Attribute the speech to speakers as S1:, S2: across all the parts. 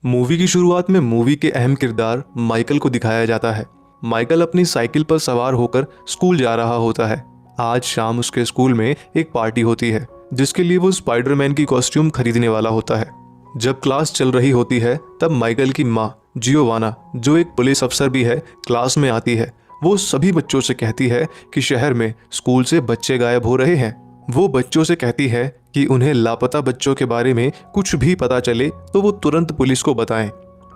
S1: Movie की शुरुआत में मूवी के अहम किरदार माइकल को दिखाया जाता है। माइकल अपनी साइकिल पर सवार होकर स्कूल जा रहा होता है। आज शाम उसके स्कूल में एक पार्टी होती है जिसके लिए वो स्पाइडरमैन की कॉस्ट्यूम खरीदने वाला होता है। जब क्लास चल रही होती है तब माइकल की माँ जियोवाना, जो एक पुलिस अफसर भी है, क्लास में आती है। वो सभी बच्चों से कहती है कि शहर में स्कूल से बच्चे गायब हो रहे हैं। वो बच्चों से कहती है कि उन्हें लापता बच्चों के बारे में कुछ भी पता चले तो वो तुरंत पुलिस को बताएं।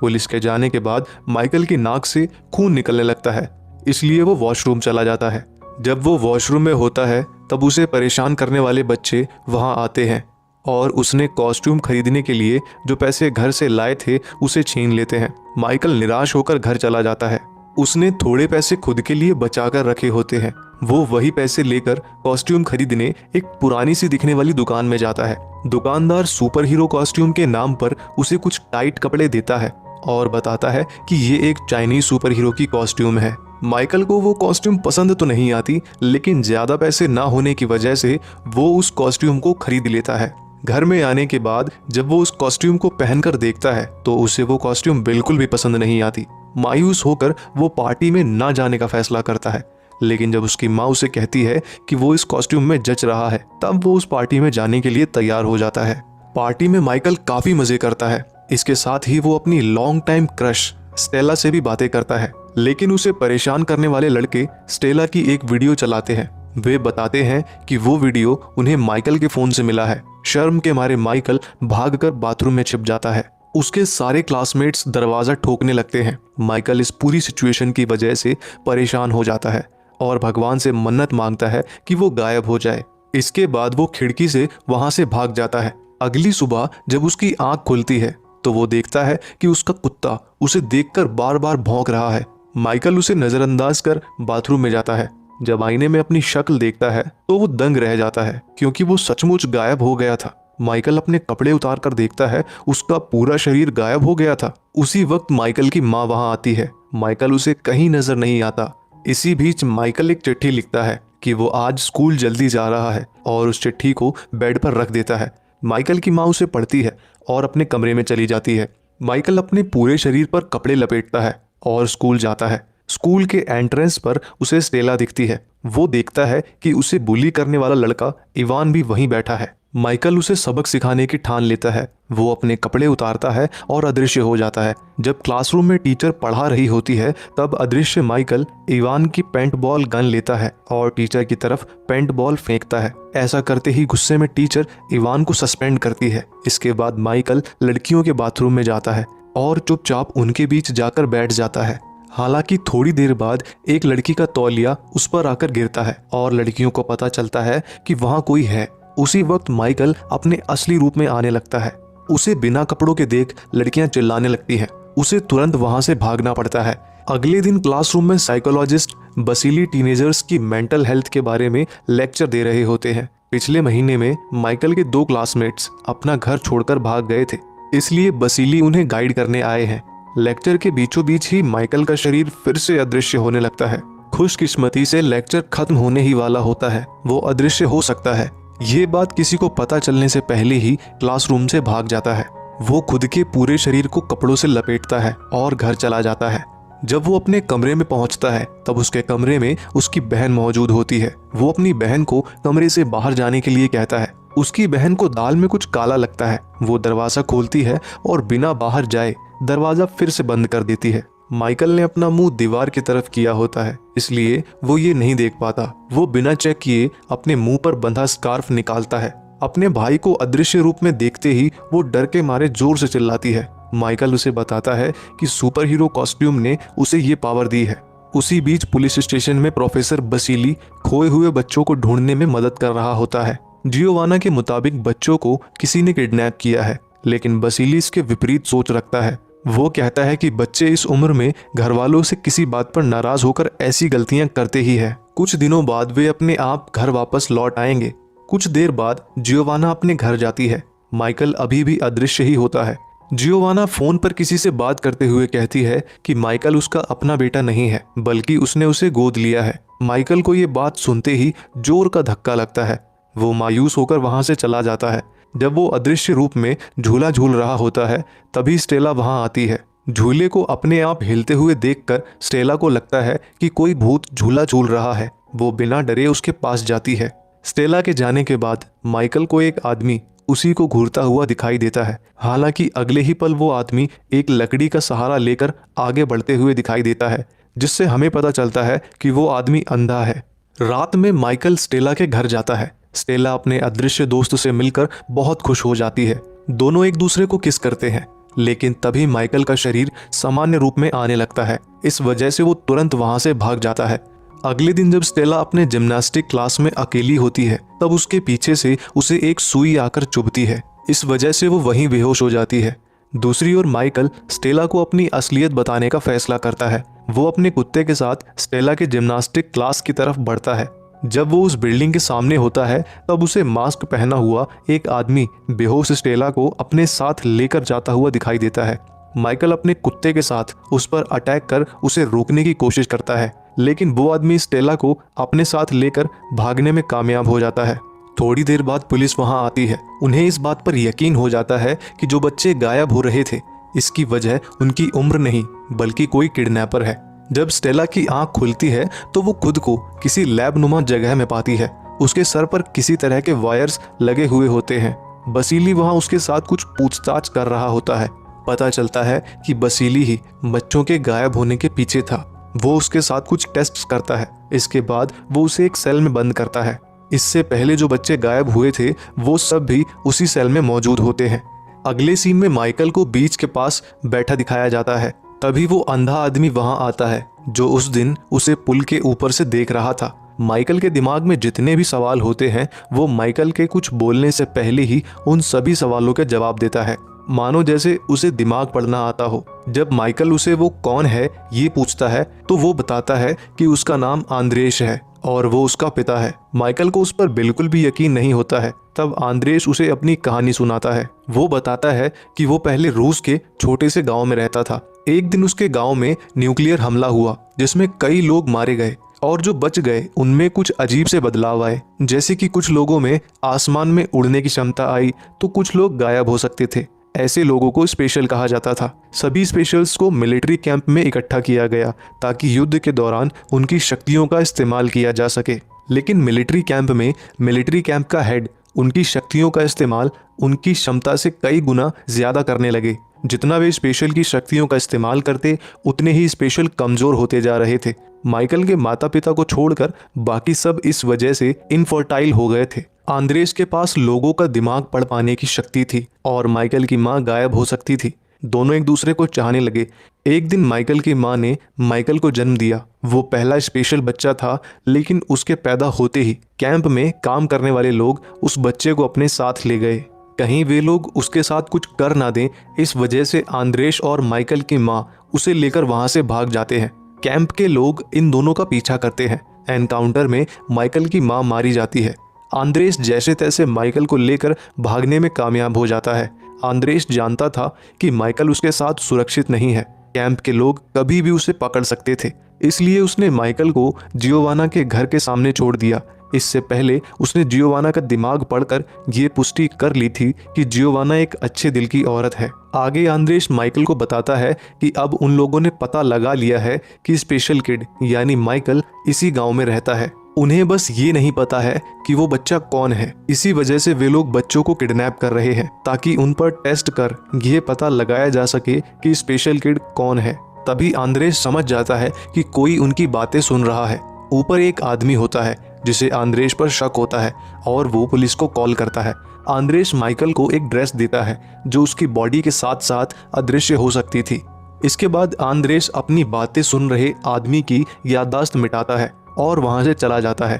S1: पुलिस के जाने के बाद माइकल की नाक से खून निकलने लगता है, इसलिए वो वॉशरूम चला जाता है। जब वो वॉशरूम में होता है तब उसे परेशान करने वाले बच्चे वहां आते हैं और उसने कॉस्ट्यूम खरीदने के लिए जो पैसे घर से लाए थे उसे छीन लेते हैं। माइकल निराश होकर घर चला जाता है। उसने थोड़े पैसे खुद के लिए बचा कर रखे होते हैं। वो वही पैसे लेकर कॉस्ट्यूम खरीदने एक पुरानी सी दिखने वाली दुकान में जाता है। दुकानदार सुपर हीरो कॉस्ट्यूम के नाम पर उसे कुछ टाइट कपड़े देता है और बताता है कि ये एक चाइनीज सुपर हीरो की कॉस्ट्यूम है। माइकल को वो कॉस्ट्यूम पसंद तो नहीं आती, लेकिन ज्यादा पैसे ना होने की वजह से वो उस कॉस्ट्यूम को खरीद लेता है। घर में आने के बाद जब वो उस कॉस्ट्यूम को पहनकर देखता है तो उसे वो कॉस्ट्यूम बिल्कुल भी पसंद नहीं आती। मायूस होकर वो पार्टी में ना जाने का फैसला करता है, लेकिन जब उसकी माँ उसे कहती है कि वो इस कॉस्ट्यूम में जच रहा है तब वो उस पार्टी में जाने के लिए तैयार हो जाता है। पार्टी में माइकल काफी मजे करता है। इसके साथ ही वो अपनी लॉन्ग टाइम क्रश स्टेला से भी बातें करता है, लेकिन उसे परेशान करने वाले लड़के स्टेला की एक वीडियो चलाते हैं। वे बताते हैं कि वो वीडियो उन्हें माइकल के फोन से मिला है। शर्म के मारे माइकल भागकर बाथरूम में छिप जाता है। उसके सारे क्लासमेट्स दरवाजा ठोकने लगते हैं। माइकल इस पूरी सिचुएशन की वजह से परेशान हो जाता है और भगवान से मन्नत मांगता है कि वो गायब हो जाए। इसके बाद वो खिड़की से वहां से भाग जाता है। अगली सुबह जब उसकी आंख खुलती है तो वो देखता है कि उसका कुत्ता उसे देखकर बार बार भौंक रहा है। माइकल उसे नजरअंदाज कर बाथरूम में जाता है। जब आईने में अपनी शक्ल देखता है तो वो दंग रह जाता है, क्योंकि वो सचमुच गायब हो गया था। माइकल अपने कपड़े उतार कर देखता है, उसका पूरा शरीर गायब हो गया था। उसी वक्त माइकल की माँ वहां आती है। माइकल उसे कहीं नजर नहीं आता। इसी बीच माइकल एक चिट्ठी लिखता है कि वो आज स्कूल जल्दी जा रहा है और उस चिट्ठी को बेड पर रख देता है। माइकल की माँ उसे पढ़ती है और अपने कमरे में चली जाती है। माइकल अपने पूरे शरीर पर कपड़े लपेटता है और स्कूल जाता है। स्कूल के एंट्रेंस पर उसे स्टेला दिखती है। वो देखता है कि उसे बुली करने वाला लड़का इवान भी वहीं बैठा है। माइकल उसे सबक सिखाने की ठान लेता है। वो अपने कपड़े उतारता है और अदृश्य हो जाता है। जब क्लासरूम में टीचर पढ़ा रही होती है तब अदृश्य माइकल इवान की पेंट बॉल गन लेता है और टीचर की तरफ पेंट बॉल फेंकता है। ऐसा करते ही गुस्से में टीचर इवान को सस्पेंड करती है। इसके बाद माइकल लड़कियों के बाथरूम में जाता है और चुपचाप उनके बीच जाकर बैठ जाता है। हालांकि थोड़ी देर बाद एक लड़की का तौलिया उस पर आकर गिरता है और लड़कियों को पता चलता है कि वहां कोई है। उसी वक्त माइकल अपने असली रूप में आने लगता है। उसे बिना कपड़ों के देख लड़कियां चिल्लाने लगती हैं। उसे तुरंत वहां से भागना पड़ता है। अगले दिन क्लासरूम में साइकोलॉजिस्ट बसीली टीनेजर्स की मेंटल हेल्थ के बारे में लेक्चर दे रहे होते हैं। पिछले महीने में माइकल के 2 क्लासमेट्स अपना घर छोड़कर भाग गए थे, इसलिए बसीली उन्हें गाइड करने आए हैं। लेक्चर के बीचों बीच ही माइकल का शरीर फिर से अदृश्य होने लगता है। खुशकिस्मती से लेक्चर खत्म होने ही वाला होता है। वो अदृश्य हो सकता है। ये बात किसी को पता चलने से पहले ही क्लासरूम से भाग जाता है। वो खुद के पूरे शरीर को कपड़ों से लपेटता है और घर चला जाता है। जब वो अपने कमरे में पहुंचता है तब उसके कमरे में उसकी बहन मौजूद होती है। वो अपनी बहन को कमरे से बाहर जाने के लिए कहता है। उसकी बहन को दाल में कुछ काला लगता है। वो दरवाजा खोलती है और बिना बाहर जाए दरवाजा फिर से बंद कर देती है। माइकल ने अपना मुंह दीवार की तरफ किया होता है, इसलिए वो ये नहीं देख पाता। वो बिना चेक किए अपने मुंह पर बंधा स्कार्फ निकालता है। अपने भाई को अदृश्य रूप में देखते ही वो डर के मारे जोर से चिल्लाती है। माइकल उसे बताता है कि सुपर हीरो कॉस्ट्यूम ने उसे ये पावर दी है। उसी बीच पुलिस स्टेशन में प्रोफेसर बसीली खोए हुए बच्चों को ढूंढने में मदद कर रहा होता है। जियोवाना के मुताबिक बच्चों को किसी ने किडनैप किया है, लेकिन बसीली इसके विपरीत सोच रखता है। वो कहता है कि बच्चे इस उम्र में घर वालों से किसी बात पर नाराज होकर ऐसी गलतियां करते ही है। कुछ दिनों बाद वे अपने आप घर वापस लौट आएंगे। कुछ देर बाद जियोवाना अपने घर जाती है। माइकल अभी भी अदृश्य ही होता है। जियोवाना फोन पर किसी से बात करते हुए कहती है कि माइकल उसका अपना बेटा नहीं है, बल्कि उसने उसे गोद लिया है। माइकल को ये बात सुनते ही जोर का धक्का लगता है। वो मायूस होकर वहां से चला जाता है। जब वो अदृश्य रूप में झूला झूल रहा होता है तभी स्टेला वहां आती है। झूले को अपने आप हिलते हुए देखकर स्टेला को लगता है कि कोई भूत झूला झूल रहा है। वो बिना डरे उसके पास जाती है। स्टेला के जाने के बाद माइकल को एक आदमी उसी को घूरता हुआ दिखाई देता है। हालांकि अगले ही पल वो आदमी एक लकड़ी का सहारा लेकर आगे बढ़ते हुए दिखाई देता है, जिससे हमें पता चलता है कि वो आदमी अंधा है। रात में माइकल स्टेला के घर जाता है। स्टेला अपने अदृश्य दोस्त से मिलकर बहुत खुश हो जाती है। दोनों एक दूसरे को किस करते हैं, लेकिन तभी माइकल का शरीर सामान्य रूप में आने लगता है। इस वजह से वो तुरंत वहां से भाग जाता है। अगले दिन जब स्टेला अपने जिम्नास्टिक क्लास में अकेली होती है तब उसके पीछे से उसे एक सुई आकर चुभती है। इस वजह से वो वहीं बेहोश हो जाती है। दूसरी ओर माइकल स्टेला को अपनी असलियत बताने का फैसला करता है। वो अपने कुत्ते के साथ स्टेला के जिम्नास्टिक क्लास की तरफ बढ़ता है। जब वो उस बिल्डिंग के सामने होता है तब उसे मास्क पहना हुआ एक आदमी बेहोश स्टेला को अपने साथ लेकर जाता हुआ दिखाई देता है। माइकल अपने कुत्ते के साथ उस पर अटैक कर उसे रोकने की कोशिश करता है, लेकिन वो आदमी स्टेला को अपने साथ लेकर भागने में कामयाब हो जाता है। थोड़ी देर बाद पुलिस वहां आती है। उन्हें इस बात पर यकीन हो जाता है कि जो बच्चे गायब हो रहे थे इसकी वजह उनकी उम्र नहीं बल्कि कोई किडनैपर है। जब स्टेला की आंख खुलती है तो वो खुद को किसी लैब नुमा जगह में पाती है। उसके सर पर किसी तरह के वायर्स लगे हुए होते हैं। बसीली वहां उसके साथ कुछ पूछताछ कर रहा होता है। पता चलता है कि बसीली ही बच्चों के गायब होने के पीछे था। वो उसके साथ कुछ टेस्ट करता है। इसके बाद वो उसे एक सेल में बंद करता है। इससे पहले जो बच्चे गायब हुए थे वो सब भी उसी सेल में मौजूद होते हैं। अगले सीन में माइकल को बीच के पास बैठा दिखाया जाता है। तभी वो अंधा आदमी वहां आता है जो उस दिन उसे पुल के ऊपर से देख रहा था। माइकल के दिमाग में जितने भी सवाल होते हैं वो माइकल के कुछ बोलने से पहले ही उन सभी सवालों के जवाब देता है, मानो जैसे उसे दिमाग पढ़ना आता हो। जब माइकल उसे वो कौन है ये पूछता है तो वो बताता है कि उसका नाम आंद्रेश है और वो उसका पिता है। माइकल को उस पर बिल्कुल भी यकीन नहीं होता है। तब आंद्रेश उसे अपनी कहानी सुनाता है। वो बताता है कि वो पहले रूस के छोटे से गांव में रहता था। एक दिन उसके गांव में न्यूक्लियर हमला हुआ जिसमें कई लोग मारे गए और जो बच गए उनमें कुछ अजीब से बदलाव आए, जैसे कि कुछ लोगों में आसमान में उड़ने की क्षमता आई तो कुछ लोग गायब हो सकते थे। ऐसे लोगों को स्पेशल कहा जाता था। सभी स्पेशल्स को मिलिट्री कैंप में इकट्ठा किया गया ताकि युद्ध के दौरान उनकी शक्तियों का इस्तेमाल किया जा सके। लेकिन मिलिट्री कैंप का हेड उनकी शक्तियों का इस्तेमाल उनकी क्षमता से कई गुना ज्यादा करने लगे। जितना वे स्पेशल की शक्तियों का इस्तेमाल करते उतने ही स्पेशल कमजोर होते जा रहे थे। माइकल के माता पिता को छोड़कर बाकी सब इस वजह से इनफर्टाइल हो गए थे। आंद्रेस के पास लोगों का दिमाग पढ़ पाने की शक्ति थी और माइकल की माँ गायब हो सकती थी। दोनों एक दूसरे को चाहने लगे। एक दिन माइकल की माँ ने माइकल को जन्म दिया। वो पहला स्पेशल बच्चा था, लेकिन उसके पैदा होते ही कैंप में काम करने वाले लोग उस बच्चे को अपने साथ ले गए। कहीं वे लोग उसके साथ कुछ कर ना दें, इस वजह से आंद्रेस और माइकल की माँ उसे लेकर वहां से भाग जाते हैं। कैंप के लोग इन दोनों का पीछा करते हैं। एनकाउंटर में माइकल की माँ मारी जाती है। आंद्रेस जैसे तैसे माइकल को लेकर भागने में कामयाब हो जाता है। आंद्रेस जानता था कि माइकल उसके साथ सुरक्षित नहीं है। कैंप के लोग कभी भी उसे पकड़ सकते थे, इसलिए उसने माइकल को जियोवाना के घर के सामने छोड़ दिया। इससे पहले उसने जियोवाना का दिमाग पढ़कर ये पुष्टि कर ली थी कि जियोवाना एक अच्छे दिल की औरत है। आगे आंद्रेस माइकल को बताता है कि अब उन लोगों ने पता लगा लिया है कि स्पेशल किड यानी माइकल इसी गांव में रहता है। उन्हें बस ये नहीं पता है कि वो बच्चा कौन है। इसी वजह से वे लोग बच्चों को किडनैप कर रहे हैं ताकि उन पर टेस्ट कर ये पता लगाया जा सके कि स्पेशल किड कौन है। तभी आंद्रेस समझ जाता है कि कोई उनकी बातें सुन रहा है। ऊपर एक आदमी होता है जिसे आंद्रेस पर शक होता है और वो पुलिस को कॉल करता है। आंद्रेस माइकल को एक ड्रेस देता है जो उसकी बॉडी के साथ साथ अदृश्य हो सकती थी। इसके बाद आंद्रेस अपनी बातें सुन रहे आदमी की याददाश्त मिटाता है और वहां से चला जाता है।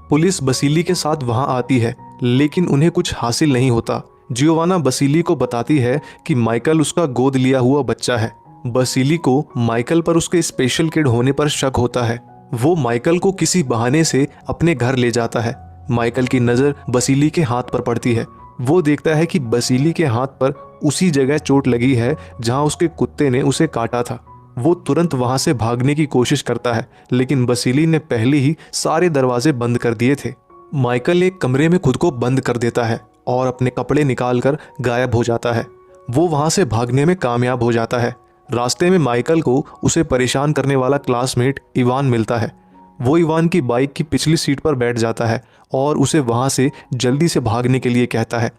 S1: पुलिस बसीली के साथ वहां आती है, लेकिन उन्हें कुछ हासिल नहीं होता। जियोवाना बसीली को बताती है कि माइकल उसका गोद लिया हुआ बच्चा है। बसीली को माइकल पर उसके स्पेशल किड होने पर शक होता है। वो माइकल को किसी बहाने से अपने घर ले जाता है। माइकल की नज़र बसीली के हाथ पर पड़ती है। वो देखता है कि बसीली के हाथ पर उसी जगह चोट लगी है जहां उसके कुत्ते ने उसे काटा था। वो तुरंत वहां से भागने की कोशिश करता है, लेकिन बसीली ने पहले ही सारे दरवाजे बंद कर दिए थे। माइकल एक कमरे में खुद को बंद कर देता है और अपने कपड़े निकालकर गायब हो जाता है। वो वहाँ से भागने में कामयाब हो जाता है। रास्ते में माइकल को उसे परेशान करने वाला क्लासमेट इवान मिलता है। वो इवान की बाइक की पिछली सीट पर बैठ जाता है और उसे वहाँ से जल्दी से भागने के लिए कहता है।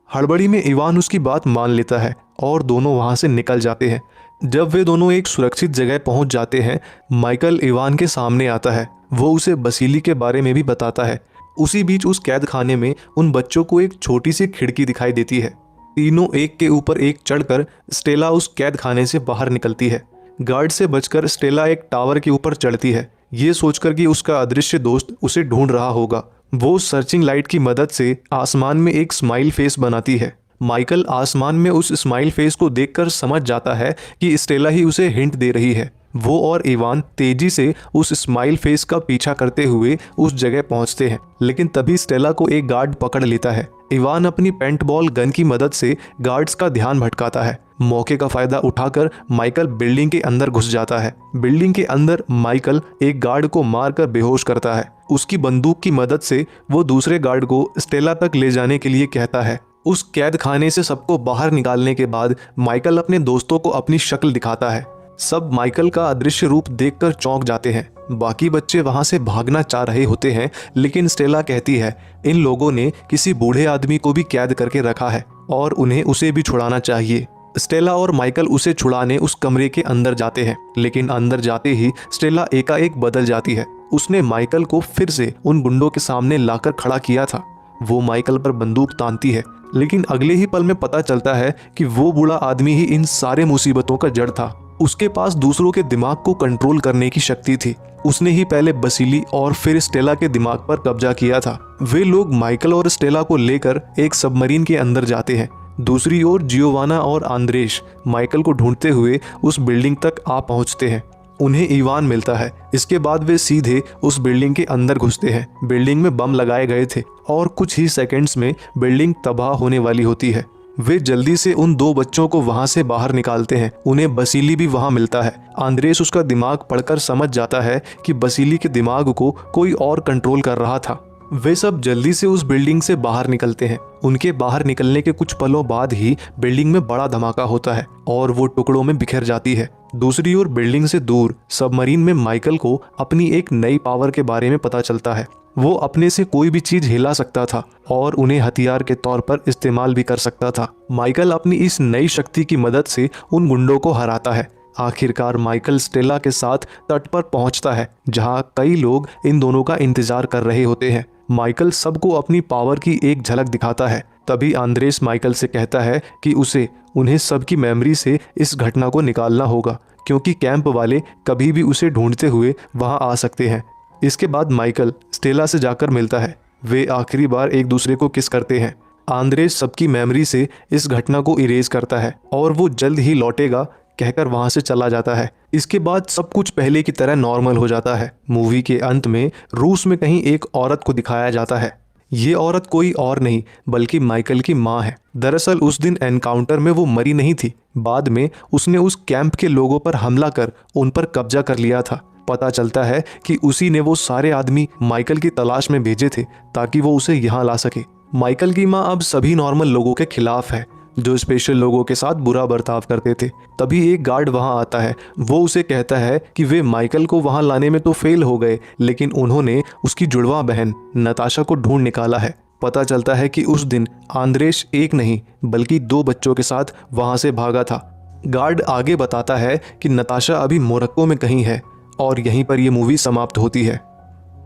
S1: हड़बड़ी में इवान उसकी बात मान लेता है और दोनों वहाँ से निकल जाते हैं। जब वे दोनों एक सुरक्षित जगह पहुँच जाते हैं, माइकल इवान के सामने आता है। वो उसे बसीली के बारे में भी बताता है। उसी बीच उस कैद खाने में उन बच्चों को एक छोटी सी खिड़की दिखाई देती है। तीनों एक के ऊपर एक चढ़कर स्टेला उस कैद खाने से बाहर निकलती है। गार्ड से बचकर स्टेला एक टावर के ऊपर चढ़ती है, ये सोचकर कि उसका अदृश्य दोस्त उसे ढूंढ रहा होगा। वो सर्चिंग लाइट की मदद से आसमान में एक स्माइल फेस बनाती है। माइकल आसमान में उस स्माइल फेस को देखकर समझ जाता है कि स्टेला ही उसे हिंट दे रही है। वो और इवान तेजी से उस स्माइल फेस का पीछा करते हुए उस जगह पहुंचते हैं, लेकिन तभी स्टेला को एक गार्ड पकड़ लेता है। इवान अपनी पेंटबॉल गन की मदद से गार्ड्स का ध्यान भटकाता है। मौके का फायदा उठाकर माइकल बिल्डिंग के अंदर घुस जाता है। बिल्डिंग के अंदर माइकल एक गार्ड को मारकर बेहोश करता है। उसकी बंदूक की मदद से वो दूसरे गार्ड को स्टेला तक ले जाने के लिए कहता है। उस कैद खाने से सबको बाहर निकालने के बाद माइकल अपने दोस्तों को अपनी शक्ल दिखाता है। सब माइकल का अदृश्य रूप देखकर चौंक जाते हैं। बाकी बच्चे वहां से भागना चाह रहे होते हैं, लेकिन स्टेला कहती है इन लोगों ने किसी बूढ़े आदमी को भी कैद करके रखा है और उन्हें उसे भी छुड़ाना चाहिए। स्टेला और माइकल उसे छुड़ाने उस कमरे के अंदर जाते हैं, लेकिन अंदर जाते ही स्टेला एकाएक बदल जाती है। उसने माइकल को फिर से उन गुंडों के सामने लाकर खड़ा किया था। वो माइकल पर बंदूक तानती है, लेकिन अगले ही पल में पता चलता है कि वो बूढ़ा आदमी ही इन सारे मुसीबतों का जड़ था। उसके पास दूसरों के दिमाग को कंट्रोल करने की शक्ति थी। उसने ही पहले बसीली और फिर स्टेला के दिमाग पर कब्जा किया था। वे लोग माइकल और स्टेला को लेकर एक सबमरीन के अंदर जाते हैं। दूसरी ओर जियोवाना और आंद्रेश माइकल को ढूंढते हुए उस बिल्डिंग तक आ पहुंचते हैं। उन्हें इवान मिलता है। इसके बाद वे सीधे उस बिल्डिंग के अंदर घुसते हैं। बिल्डिंग में बम लगाए गए थे और कुछ ही सेकंड्स में बिल्डिंग तबाह होने वाली होती है। वे जल्दी से उन दो बच्चों को वहां से बाहर निकालते हैं। उन्हें बसीली भी वहां मिलता है। आंद्रेस उसका दिमाग पढ़कर समझ जाता है कि बसीली के दिमाग को कोई और कंट्रोल कर रहा था। वे सब जल्दी से उस बिल्डिंग से बाहर निकलते हैं। उनके बाहर निकलने के कुछ पलों बाद ही बिल्डिंग में बड़ा धमाका होता है और वो टुकड़ों में बिखर जाती है। दूसरी ओर बिल्डिंग से दूर सबमरीन में माइकल को अपनी एक नई पावर के बारे में पता चलता है। वो अपने से कोई भी चीज हिला सकता था और उन्हें हथियार के तौर पर इस्तेमाल भी कर सकता था। माइकल अपनी इस नई शक्ति की मदद से उन गुंडों को हराता है। आखिरकार माइकल स्टेला के साथ तट पर पहुंचता है, जहां कई लोग इन दोनों का इंतजार कर रहे होते हैं। माइकल सबको अपनी पावर की एक झलक दिखाता है। तभी आंद्रेस माइकल से कहता है कि उसे उन्हें सबकी मेमोरी से इस घटना को निकालना होगा, क्योंकि कैंप वाले कभी भी उसे ढूंढते हुए वहां आ सकते हैं। इसके बाद माइकल स्टेला से जाकर मिलता है। वे आखिरी बार एक दूसरे को किस करते हैं। आंद्रेस सबकी मेमोरी से इस घटना को इरेज करता है और वो जल्द ही लौटेगा कहकर वहां से चला जाता है। इसके बाद सब कुछ पहले की तरह नॉर्मल हो जाता है। मूवी के अंत में रूस में कहीं एक औरत को दिखाया जाता है। ये औरत कोई और नहीं बल्कि माइकल की माँ है। दरअसल उस दिन एनकाउंटर में वो मरी नहीं थी। बाद में उसने उस कैंप के लोगों पर हमला कर उन पर कब्जा कर लिया था। पता चलता है कि उसी ने वो सारे आदमी माइकल की तलाश में भेजे थे ताकि वो उसे यहाँ ला सके। माइकल की माँ अब सभी नॉर्मल लोगों के खिलाफ है जो स्पेशल लोगों के साथ बुरा बर्ताव करते थे। तभी एक गार्ड वहां आता है। वो उसे कहता है कि वे माइकल को वहां लाने में तो फेल हो गए, लेकिन उन्होंने उसकी जुड़वा बहन नताशा को ढूंढ निकाला है। पता चलता है कि उस दिन आंद्रेश एक नहीं बल्कि 2 बच्चों के साथ वहां से भागा था। गार्ड आगे बताता है कि नताशा अभी मोरक्को में कहीं है और यहीं पर यह मूवी समाप्त होती है।